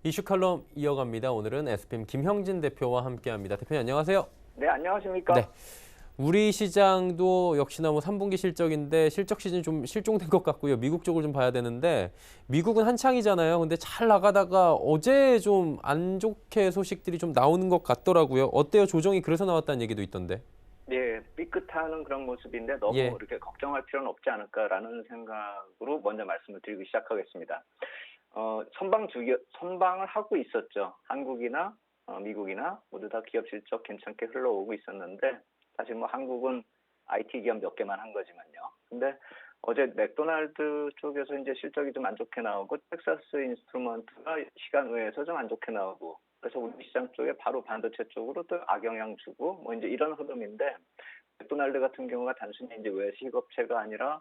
이슈 칼럼 이어갑니다. 오늘은 SPM 김형진 대표와 함께합니다. 대표님 안녕하세요. 네, 안녕하십니까? 네, 우리 시장도 역시나 뭐 3분기 실적인데 실적 시즌 좀 실종된 것 같고요. 미국 쪽을 좀 봐야 되는데 미국은 한창이잖아요. 근데 잘 나가다가 어제 좀 안 좋게 소식들이 좀 나오는 것 같더라고요. 어때요? 조정이 그래서 나왔다는 얘기도 있던데. 예, 삐끗하는 그런 모습인데 너무 예, 이렇게 걱정할 필요는 없지 않을까라는 생각으로 먼저 말씀을 드리고 시작하겠습니다. 선방을 하고 있었죠. 한국이나 미국이나 모두 다 기업 실적 괜찮게 흘러오고 있었는데 사실 뭐 한국은 IT 기업 몇 개만 한 거지만요. 근데 어제 맥도날드 쪽에서 이제 실적이 좀 안 좋게 나오고 텍사스 인스트루먼트가 시간 외에서 좀 안 좋게 나오고 그래서 우리 시장 쪽에 바로 반도체 쪽으로 또 악영향 주고 뭐 이제 이런 흐름인데 맥도날드 같은 경우가 단순히 이제 외식 업체가 아니라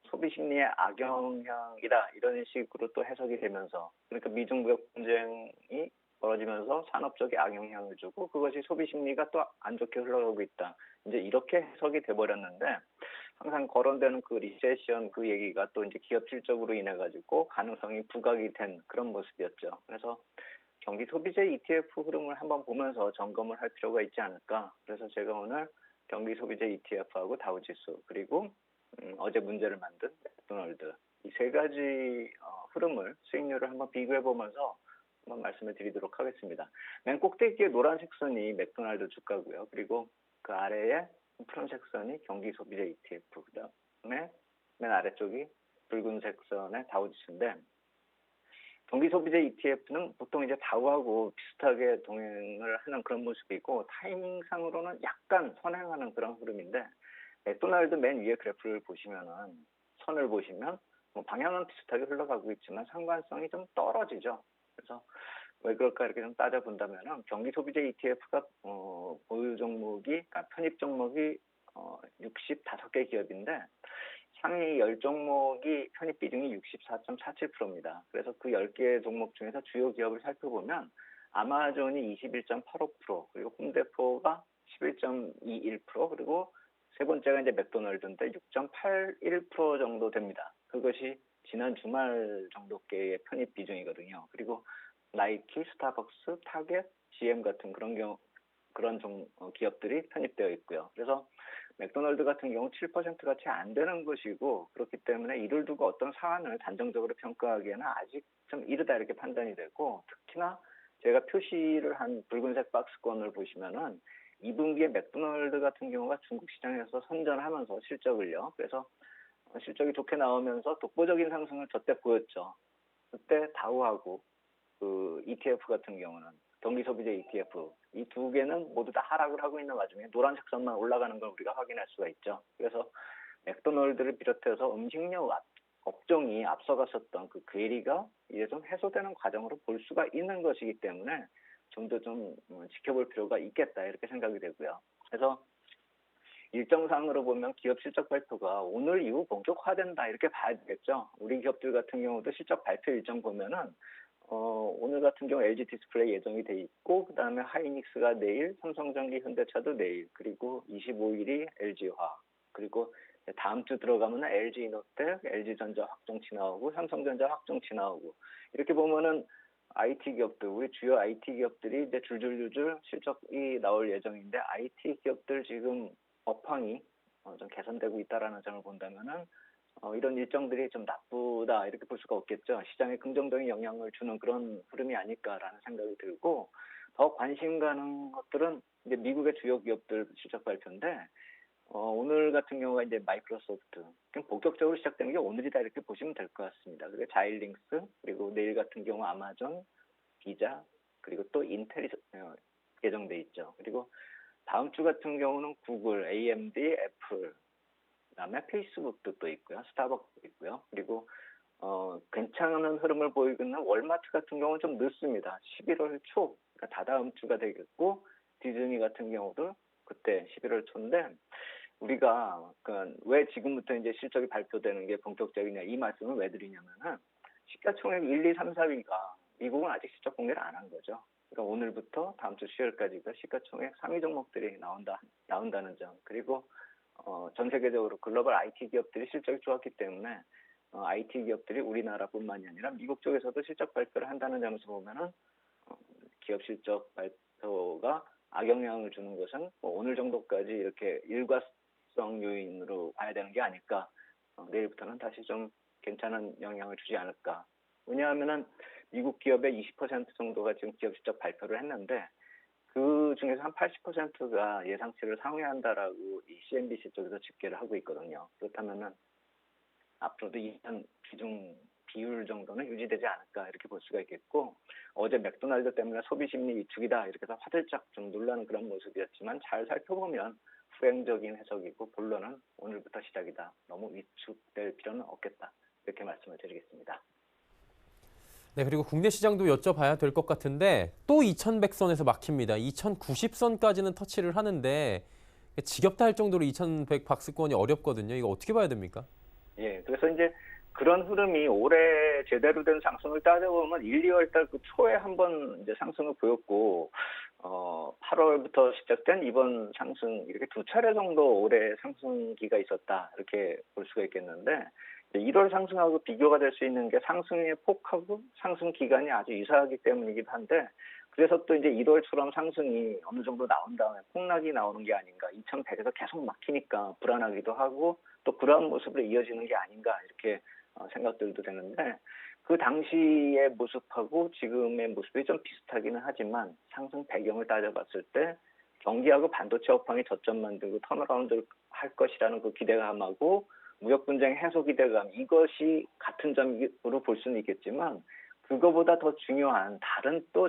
소비 심리의 악영향이다 이런 식으로 또 해석이 되면서 그러니까 미중 무역 분쟁이 벌어지면서 산업적인 악영향을 주고 그것이 소비 심리가 또 안 좋게 흘러가고 있다. 이제 이렇게 해석이 돼버렸는데 항상 거론되는 그 리세션 그 얘기가 또 이제 기업 실적으로 인해 가지고 가능성이 부각이 된 그런 모습이었죠. 그래서 경기 소비재 ETF 흐름을 한번 보면서 점검을 할 필요가 있지 않을까. 그래서 제가 오늘 경기 소비재 ETF하고 다우지수 그리고 어제 문제를 만든 맥도날드 이 세 가지 흐름을 수익률을 한번 비교해 보면서 한번 말씀을 드리도록 하겠습니다. 맨 꼭대기에 노란색 선이 맥도날드 주가고요. 그리고 그 아래에 푸른색 선이 경기 소비재 ETF 그다음에 맨 아래쪽이 붉은색 선의 다우지수인데 경기 소비재 ETF는 보통 이제 다우하고 비슷하게 동행을 하는 그런 모습이고 타이밍상으로는 약간 선행하는 그런 흐름인데 맥도날드 맨 위에 그래프를 보시면은 선을 보시면 뭐 방향은 비슷하게 흘러가고 있지만 상관성이 좀 떨어지죠. 그래서 왜 그럴까 이렇게 좀 따져본다면은 경기 소비재 ETF가 보유 종목이 그러니까 편입 종목이 65개 기업인데 상위 10종목이 편입 비중이 64.47%입니다. 그래서 그 10개 종목 중에서 주요 기업을 살펴보면 아마존이 21.85%, 그리고 홈데포가 11.21%, 그리고 세 번째가 이제 맥도날드인데 6.81% 정도 됩니다. 그것이 지난 주말 정도께의 편입 비중이거든요. 그리고 나이키, 스타벅스, 타겟, GM 같은 그런 기업들이 편입되어 있고요. 그래서 맥도날드 같은 경우 7% 같이 안 되는 것이고 그렇기 때문에 이를 두고 어떤 사안을 단정적으로 평가하기에는 아직 좀 이르다 이렇게 판단이 되고 특히나 제가 표시를 한 붉은색 박스권을 보시면은 2분기에 맥도날드 같은 경우가 중국 시장에서 선전하면서 실적을요. 그래서 실적이 좋게 나오면서 독보적인 상승을 저때 보였죠. 그때 다우하고 그 ETF 같은 경우는 경기 소비재 ETF 이 두 개는 모두 다 하락을 하고 있는 와중에 노란색 선만 올라가는 걸 우리가 확인할 수가 있죠. 그래서 맥도날드를 비롯해서 음식료 업종이 앞서갔었던 그 괴리가 이제 좀 해소되는 과정으로 볼 수가 있는 것이기 때문에 좀 더 좀 지켜볼 필요가 있겠다 이렇게 생각이 되고요. 그래서 일정상으로 보면 기업 실적 발표가 오늘 이후 본격화된다 이렇게 봐야 되겠죠. 우리 기업들 같은 경우도 실적 발표 일정 보면은 오늘 같은 경우 LG 디스플레이 예정이 돼 있고 그다음에 하이닉스가 내일, 삼성전기, 현대차도 내일, 그리고 25일이 LG화, 그리고 다음 주 들어가면 LG이노텍, LG전자 확정치 나오고 삼성전자 확정치 나오고 이렇게 보면은 IT 기업들, 우리 주요 IT 기업들이 이제 줄줄줄줄 실적이 나올 예정인데 IT 기업들 지금 업황이 좀 개선되고 있다라는 점을 본다면은 이런 일정들이 좀 나쁘다 이렇게 볼 수가 없겠죠. 시장에 긍정적인 영향을 주는 그런 흐름이 아닐까라는 생각이 들고 더 관심 가는 것들은 이제 미국의 주요 기업들 실적 발표인데 오늘 같은 경우가 이제 마이크로소프트 그냥 본격적으로 시작되는 게 오늘이다 이렇게 보시면 될 것 같습니다. 그리고 자일링스 그리고 내일 같은 경우 아마존, 비자 그리고 또 인텔이 예정돼 있죠. 그리고 다음 주 같은 경우는 구글, AMD, 애플 그다음에 페이스북도 또 있고요. 스타벅스도 있고요. 그리고 괜찮은 흐름을 보이고 있는 월마트 같은 경우는 좀 늦습니다. 11월 초, 그러니까 다다음 주가 되겠고 디즈니 같은 경우도 그때 11월 초인데 우리가 그러니까 왜 지금부터 이제 실적이 발표되는 게 본격적이냐 이 말씀을 왜 드리냐면은 시가총액 1, 2, 3, 4위가 미국은 아직 실적 공개를 안 한 거죠. 그러니까 오늘부터 다음 주 수요일까지가 시가총액 상위 종목들이 나온다는 점 그리고 전 세계적으로 글로벌 IT 기업들이 실적이 좋았기 때문에 IT 기업들이 우리나라뿐만이 아니라 미국 쪽에서도 실적 발표를 한다는 점에서 보면은 기업 실적 발표가 악영향을 주는 것은 뭐 오늘 정도까지 이렇게 일과성 요인으로 봐야 되는 게 아닐까. 내일부터는 다시 좀 괜찮은 영향을 주지 않을까. 왜냐하면은 미국 기업의 20% 정도가 지금 기업 실적 발표를 했는데 그 중에서 한 80%가 예상치를 상회한다라고 이 CNBC 쪽에서 집계를 하고 있거든요. 그렇다면은 앞으로도 이런 비중 비율 정도는 유지되지 않을까 이렇게 볼 수가 있겠고, 어제 맥도날드 때문에 소비 심리 위축이다 이렇게 해서 화들짝 좀 놀라는 그런 모습이었지만 잘 살펴보면 후행적인 해석이고 본론은 오늘부터 시작이다. 너무 위축될 필요는 없겠다. 이렇게 말씀을 드리겠습니다. 네, 그리고 국내 시장도 여쭤봐야 될 것 같은데 또 2100선에서 막힙니다. 2090선까지는 터치를 하는데 지겹다 할 정도로 2100 박스권이 어렵거든요. 이거 어떻게 봐야 됩니까? 예, 그래서 이제 그런 흐름이 올해 제대로 된 상승을 따져보면 1, 2월 달 그 초에 한번 이제 상승을 보였고, 8월부터 시작된 이번 상승, 이렇게 두 차례 정도 올해 상승기가 있었다. 이렇게 볼 수가 있겠는데, 1월 상승하고 비교가 될 수 있는 게 상승의 폭하고 상승 기간이 아주 유사하기 때문이기도 한데, 그래서 또 이제 1월처럼 상승이 어느 정도 나온 다음에 폭락이 나오는 게 아닌가, 2100에서 계속 막히니까 불안하기도 하고, 또 그러한 모습으로 이어지는 게 아닌가, 이렇게 생각들도 되는데, 그 당시의 모습하고 지금의 모습이 좀 비슷하기는 하지만 상승 배경을 따져봤을 때 경기하고 반도체 업황이 저점 만들고 턴어라운드를 할 것이라는 그 기대감하고 무역 분쟁 해소 기대감, 이것이 같은 점으로 볼 수는 있겠지만 그거보다 더 중요한 다른 또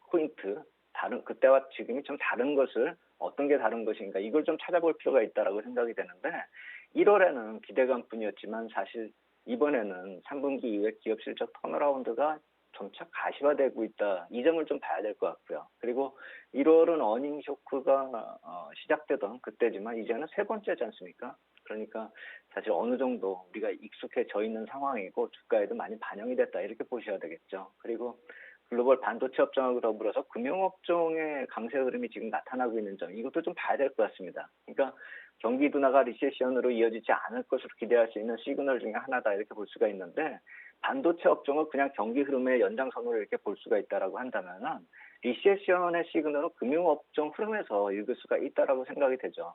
포인트, 다른 그때와 지금이 좀 다른 것을 어떤 게 다른 것인가, 이걸 좀 찾아볼 필요가 있다라고 생각이 되는데, 1월에는 기대감뿐이었지만 사실 이번에는 3분기 이후에 기업 실적 턴어라운드가 점차 가시화되고 있다. 이 점을 좀 봐야 될 것 같고요. 그리고 1월은 어닝 쇼크가 시작되던 그때지만 이제는 세 번째지 않습니까? 그러니까 사실 어느 정도 우리가 익숙해져 있는 상황이고 주가에도 많이 반영이 됐다. 이렇게 보셔야 되겠죠. 그리고 글로벌 반도체 업종하고 더불어서 금융업종의 강세 흐름이 지금 나타나고 있는 점, 이것도 좀 봐야 될 것 같습니다. 그러니까 경기 둔화가 리세션으로 이어지지 않을 것으로 기대할 수 있는 시그널 중에 하나다 이렇게 볼 수가 있는데, 반도체 업종을 그냥 경기 흐름의 연장선으로 이렇게 볼 수가 있다라고 한다면은 리세션의 시그널은 금융업종 흐름에서 읽을 수가 있다라고 생각이 되죠.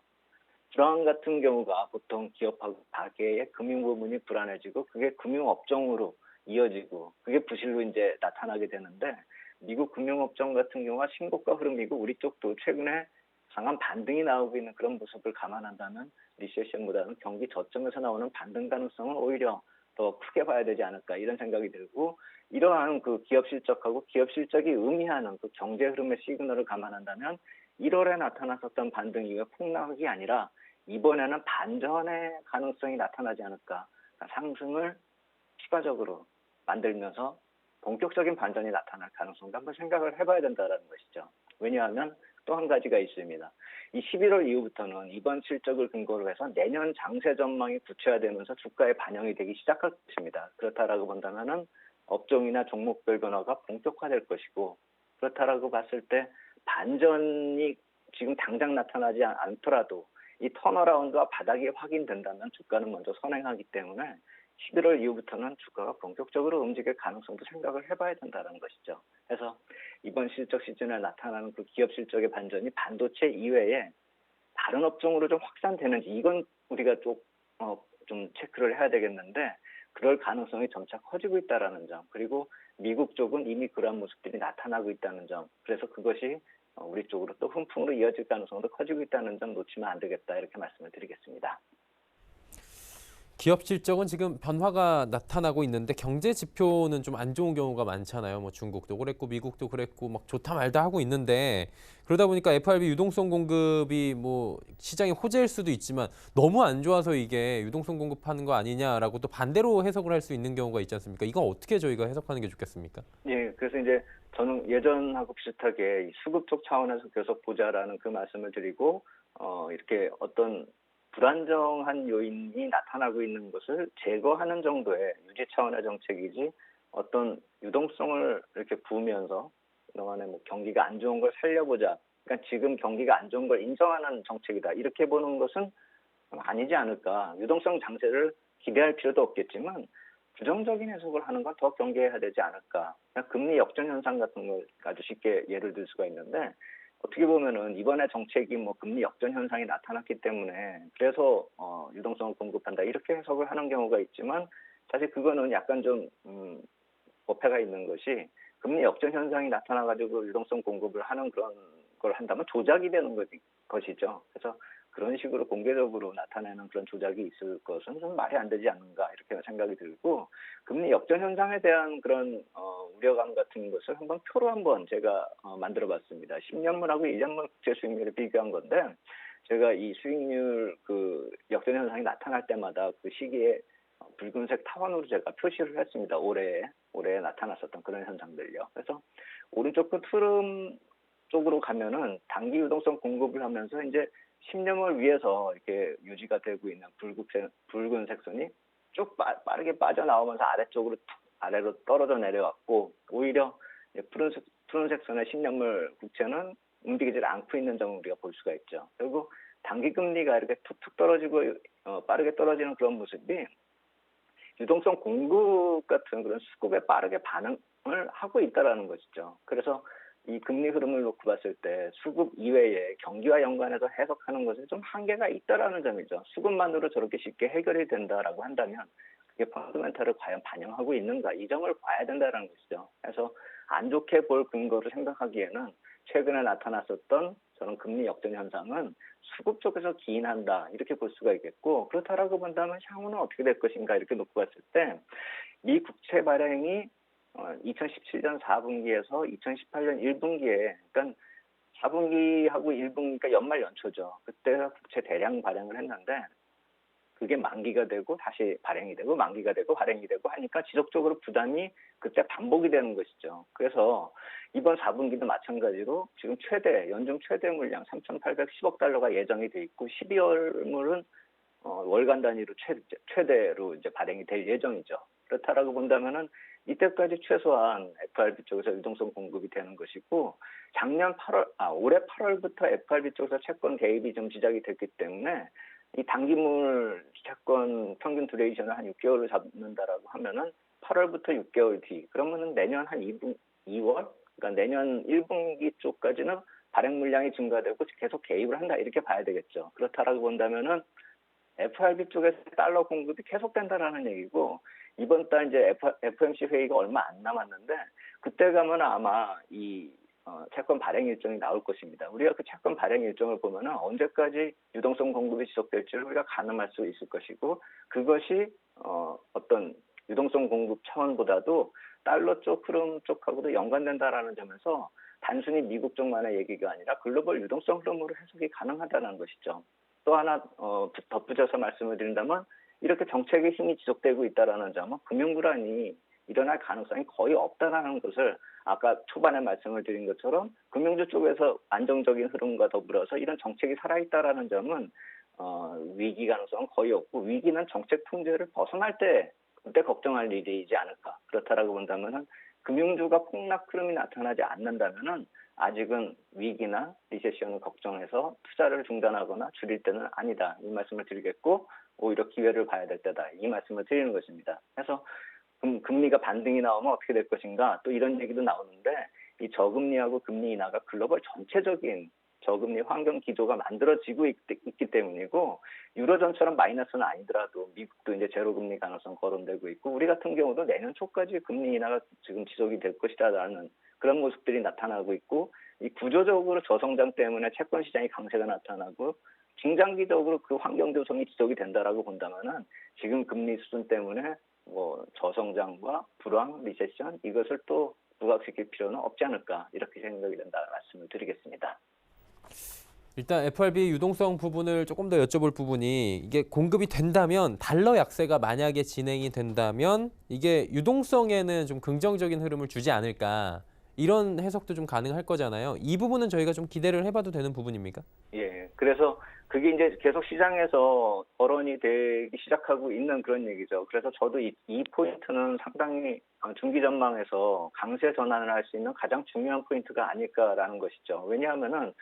불황 같은 경우가 보통 기업하고 가계의 금융 부분이 불안해지고 그게 금융업종으로 이어지고 그게 부실로 이제 나타나게 되는데, 미국 금융업종 같은 경우가 신고가 흐름이고 우리 쪽도 최근에 강한 반등이 나오고 있는 그런 모습을 감안한다면 리세션보다는 경기 저점에서 나오는 반등 가능성을 오히려 더 크게 봐야 되지 않을까, 이런 생각이 들고, 이러한 그 기업 실적하고 기업 실적이 의미하는 그 경제 흐름의 시그널을 감안한다면 1월에 나타났었던 반등 이후에 폭락이 아니라 이번에는 반전의 가능성이 나타나지 않을까, 그러니까 상승을 추가적으로 만들면서 본격적인 반전이 나타날 가능성도 한번 생각을 해봐야 된다는 것이죠. 왜냐하면 또 한 가지가 있습니다. 이 11월 이후부터는 이번 실적을 근거로 해서 내년 장세 전망이 구체화되면서 주가에 반영이 되기 시작할 것입니다. 그렇다라고 본다면은 업종이나 종목별 변화가 본격화될 것이고, 그렇다라고 봤을 때 반전이 지금 당장 나타나지 않더라도 이 턴어라운드와 바닥이 확인된다면 주가는 먼저 선행하기 때문에 11월 이후부터는 주가가 본격적으로 움직일 가능성도 생각을 해봐야 된다는 것이죠. 그래서 이번 실적 시즌에 나타나는 그 기업 실적의 반전이 반도체 이외에 다른 업종으로 좀 확산되는지, 이건 우리가 좀 체크를 해야 되겠는데, 그럴 가능성이 점차 커지고 있다는 점, 그리고 미국 쪽은 이미 그러한 모습들이 나타나고 있다는 점, 그래서 그것이 우리 쪽으로 또 훈풍으로 이어질 가능성도 커지고 있다는 점 놓치면 안 되겠다, 이렇게 말씀을 드리겠습니다. 기업 실적은 지금 변화가 나타나고 있는데 경제 지표는 좀 안 좋은 경우가 많잖아요. 뭐 중국도 그랬고 미국도 그랬고 막 좋다 말다 하고 있는데, 그러다 보니까 FRB 유동성 공급이 뭐 시장의 호재일 수도 있지만 너무 안 좋아서 이게 유동성 공급하는 거 아니냐라고 또 반대로 해석을 할 수 있는 경우가 있지 않습니까? 이건 어떻게 저희가 해석하는 게 좋겠습니까? 예, 그래서 이제 저는 예전하고 비슷하게 수급 쪽 차원에서 계속 보자라는 그 말씀을 드리고, 이렇게 어떤 불안정한 요인이 나타나고 있는 것을 제거하는 정도의 유지 차원의 정책이지, 어떤 유동성을 이렇게 부으면서 그동안에 뭐 경기가 안 좋은 걸 살려보자, 그러니까 지금 경기가 안 좋은 걸 인정하는 정책이다, 이렇게 보는 것은 아니지 않을까. 유동성 장세를 기대할 필요도 없겠지만 부정적인 해석을 하는 건 더 경계해야 되지 않을까. 그냥 금리 역전 현상 같은 걸 아주 쉽게 예를 들 수가 있는데 어떻게 보면은 이번에 정책이 뭐 금리 역전 현상이 나타났기 때문에 그래서 유동성을 공급한다 이렇게 해석을 하는 경우가 있지만 사실 그거는 약간 좀 어폐가 있는 것이 금리 역전 현상이 나타나가지고 유동성 공급을 하는 그런 걸 한다면 조작이 되는 것이죠. 그래서 그런 식으로 공개적으로 나타내는 그런 조작이 있을 것은 좀 말이 안 되지 않는가 이렇게 생각이 들고 금리 역전 현상에 대한 그런 우려감 같은 것을 한번 표로 한번 제가 만들어봤습니다. 10년물하고 1년물 국채 수익률을 비교한 건데 제가 이 수익률 그 역전 현상이 나타날 때마다 그 시기에 붉은색 타원으로 제가 표시를 했습니다. 올해 나타났었던 그런 현상들요. 그래서 오른쪽 끝 흐름 쪽으로 가면은 단기 유동성 공급을 하면서 이제 10년을 위해서 이렇게 유지가 되고 있는 붉은색 선이 쭉 빠르게 빠져나오면서 아래로 떨어져 내려왔고 오히려 푸른색 선의 10년물 국채는 움직이지 않고 있는 점을 우리가 볼 수가 있죠. 그리고 단기 금리가 이렇게 툭툭 떨어지고 빠르게 떨어지는 그런 모습이 유동성 공급 같은 그런 수급에 빠르게 반응을 하고 있다라는 것이죠. 그래서 이 금리 흐름을 놓고 봤을 때 수급 이외에 경기와 연관해서 해석하는 것에 좀 한계가 있다라는 점이죠. 수급만으로 저렇게 쉽게 해결이 된다라고 한다면 그게 펀더멘탈을 과연 반영하고 있는가 이 점을 봐야 된다라는 것이죠. 그래서 안 좋게 볼 근거를 생각하기에는 최근에 나타났었던 저런 금리 역전 현상은 수급 쪽에서 기인한다 이렇게 볼 수가 있겠고 그렇다라고 본다면 향후는 어떻게 될 것인가 이렇게 놓고 봤을 때 미 국채 발행이 2017년 4분기에서 2018년 1분기에 그러니까 4분기하고 1분기가 연말 연초죠. 그때가 국채 대량 발행을 했는데 그게 만기가 되고 다시 발행이 되고 만기가 되고 발행이 되고 하니까 지속적으로 부담이 그때 반복이 되는 것이죠. 그래서 이번 4분기도 마찬가지로 지금 연중 최대 물량 3,810억 달러가 예정이 돼 있고 12월물은 월간 단위로 최대로 이제 발행이 될 예정이죠. 그렇다라고 본다면은 이때까지 최소한 FRB 쪽에서 유동성 공급이 되는 것이고 올해 8월부터 FRB 쪽에서 채권 개입이 좀 시작이 됐기 때문에 이 단기물 채권 평균 두레이션을 한 6개월을 잡는다라고 하면은 8월부터 6개월 뒤 그러면은 내년 한 2월 그러니까 내년 1분기 쪽까지는 발행 물량이 증가되고 계속 개입을 한다 이렇게 봐야 되겠죠. 그렇다라고 본다면은 FRB 쪽에서 달러 공급이 계속된다라는 얘기고 이번 달 이제 FOMC 회의가 얼마 안 남았는데 그때 가면 아마 이 채권 발행 일정이 나올 것입니다. 우리가 그 채권 발행 일정을 보면은 언제까지 유동성 공급이 지속될지를 우리가 가늠할 수 있을 것이고 그것이 어떤 유동성 공급 차원보다도 달러 쪽 흐름 쪽하고도 연관된다라는 점에서 단순히 미국 쪽만의 얘기가 아니라 글로벌 유동성 흐름으로 해석이 가능하다는 것이죠. 또 하나 덧붙여서 말씀을 드린다면 이렇게 정책의 힘이 지속되고 있다는 점은 금융불안이 일어날 가능성이 거의 없다라는 것을 아까 초반에 말씀을 드린 것처럼 금융주 쪽에서 안정적인 흐름과 더불어서 이런 정책이 살아있다라는 점은 위기 가능성은 거의 없고 위기는 정책 통제를 벗어날 때 그때 걱정할 일이지 않을까. 그렇다라고 본다면은 금융주가 폭락 흐름이 나타나지 않는다면은 아직은 위기나 리세션을 걱정해서 투자를 중단하거나 줄일 때는 아니다. 이 말씀을 드리겠고 오히려 기회를 봐야 될 때다. 이 말씀을 드리는 것입니다. 그래서 금리가 반등이 나오면 어떻게 될 것인가 또 이런 얘기도 나오는데 이 저금리하고 금리 인하가 글로벌 전체적인 저금리 환경 기조가 만들어지고 있기 때문이고 유로존처럼 마이너스는 아니더라도 미국도 이제 제로금리 가능성 거론되고 있고 우리 같은 경우도 내년 초까지 금리 인하가 지금 지속이 될 것이라는 그런 모습들이 나타나고 있고 이 구조적으로 저성장 때문에 채권 시장이 강세가 나타나고 중장기적으로 그 환경 조성이 지속이 된다라고 본다면은 지금 금리 수준 때문에 뭐 저성장과 불황, 리세션 이것을 또 부각시킬 필요는 없지 않을까 이렇게 생각이 된다 말씀을 드리겠습니다. 일단 FRB 유동성 부분을 조금 더 여쭤볼 부분이 이게 공급이 된다면 달러 약세가 만약에 진행이 된다면 이게 유동성에는 좀 긍정적인 흐름을 주지 않을까 이런 해석도 좀 가능할 거잖아요. 이 부분은 저희가 좀 기대를 해봐도 되는 부분입니까? 예, 그래서 그게 이제 계속 시장에서 거론이 되기 시작하고 있는 그런 얘기죠. 그래서 저도 이 포인트는 상당히 중기 전망에서 강세 전환을 할 수 있는 가장 중요한 포인트가 아닐까라는 것이죠. 왜냐하면은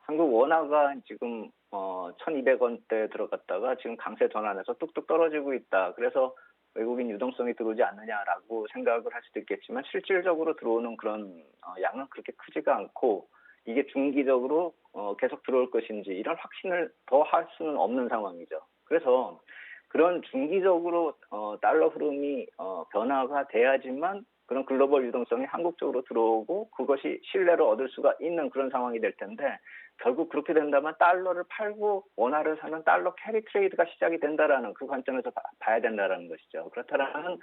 한국 원화가 지금 1,200원대 들어갔다가 지금 강세 전환해서 뚝뚝 떨어지고 있다. 그래서 외국인 유동성이 들어오지 않느냐라고 생각을 할 수도 있겠지만 실질적으로 들어오는 그런 양은 그렇게 크지가 않고 이게 중기적으로 계속 들어올 것인지 이런 확신을 더 할 수는 없는 상황이죠. 그래서 그런 중기적으로 달러 흐름이 변화가 돼야지만 그런 글로벌 유동성이 한국 쪽으로 들어오고 그것이 신뢰를 얻을 수가 있는 그런 상황이 될 텐데 결국 그렇게 된다면 달러를 팔고 원화를 사는 달러 캐리 트레이드가 시작이 된다라는 그 관점에서 봐야 된다라는 것이죠. 그렇다면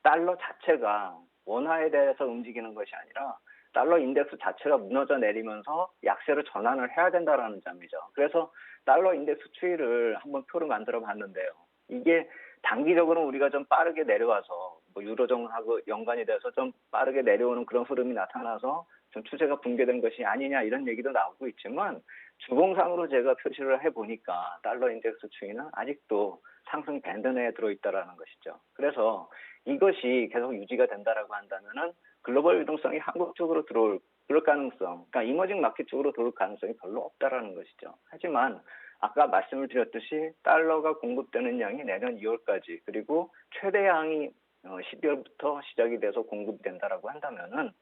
달러 자체가 원화에 대해서 움직이는 것이 아니라 달러 인덱스 자체가 무너져 내리면서 약세로 전환을 해야 된다라는 점이죠. 그래서 달러 인덱스 추이를 한번 표로 만들어 봤는데요. 이게 단기적으로 우리가 좀 빠르게 내려와서 뭐 유로존하고 연관이 돼서 좀 빠르게 내려오는 그런 흐름이 나타나서 좀 추세가 붕괴된 것이 아니냐 이런 얘기도 나오고 있지만 주봉상으로 제가 표시를 해보니까 달러 인덱스 추이는 아직도 상승 밴드 내에 들어있다라는 것이죠. 그래서 이것이 계속 유지가 된다라고 한다면은 글로벌 유동성이 한국 쪽으로 그럴 가능성, 그러니까 이머징 마켓 쪽으로 돌 가능성이 별로 없다라는 것이죠. 하지만 아까 말씀을 드렸듯이 달러가 공급되는 양이 내년 2월까지 그리고 최대양이 12월부터 시작이 돼서 공급이 된다라고 한다면은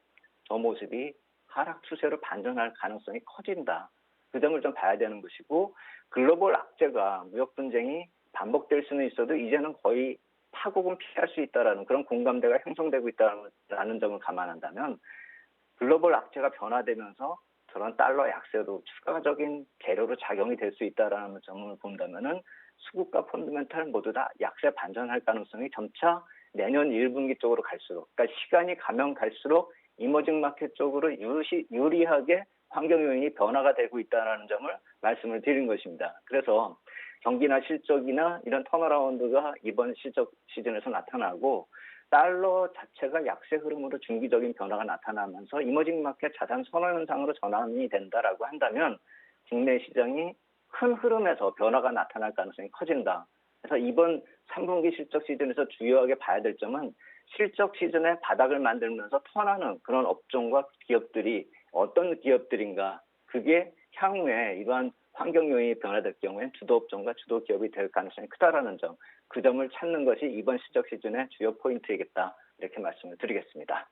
저 모습이 하락 추세로 반전할 가능성이 커진다. 그 점을 좀 봐야 되는 것이고 글로벌 악재가 무역 분쟁이 반복될 수는 있어도 이제는 거의 파국은 피할 수 있다라는 그런 공감대가 형성되고 있다라는 점을 감안한다면 글로벌 악재가 변화되면서 저런 달러 약세도 추가적인 재료로 작용이 될 수 있다라는 점을 본다면은 수급과 펀드멘탈 모두 다 약세 반전할 가능성이 점차 내년 1분기 쪽으로 갈수록, 그러니까 시간이 가면 갈수록 이머징 마켓 쪽으로 유리하게 환경 요인이 변화가 되고 있다는 점을 말씀을 드린 것입니다. 그래서 경기나 실적이나 이런 턴어라운드가 이번 실적 시즌에서 나타나고 달러 자체가 약세 흐름으로 중기적인 변화가 나타나면서 이머징 마켓 자산 선호 현상으로 전환이 된다라고 한다면 국내 시장이 큰 흐름에서 변화가 나타날 가능성이 커진다. 그래서 이번 3분기 실적 시즌에서 주요하게 봐야 될 점은 실적 시즌에 바닥을 만들면서 턴하는 그런 업종과 기업들이 어떤 기업들인가, 그게 향후에 이러한 환경 요인이 변화될 경우에 주도 업종과 주도 기업이 될 가능성이 크다라는 점, 그 점을 찾는 것이 이번 실적 시즌의 주요 포인트이겠다, 이렇게 말씀을 드리겠습니다.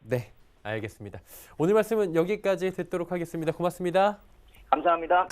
네, 알겠습니다. 오늘 말씀은 여기까지 듣도록 하겠습니다. 고맙습니다. 감사합니다.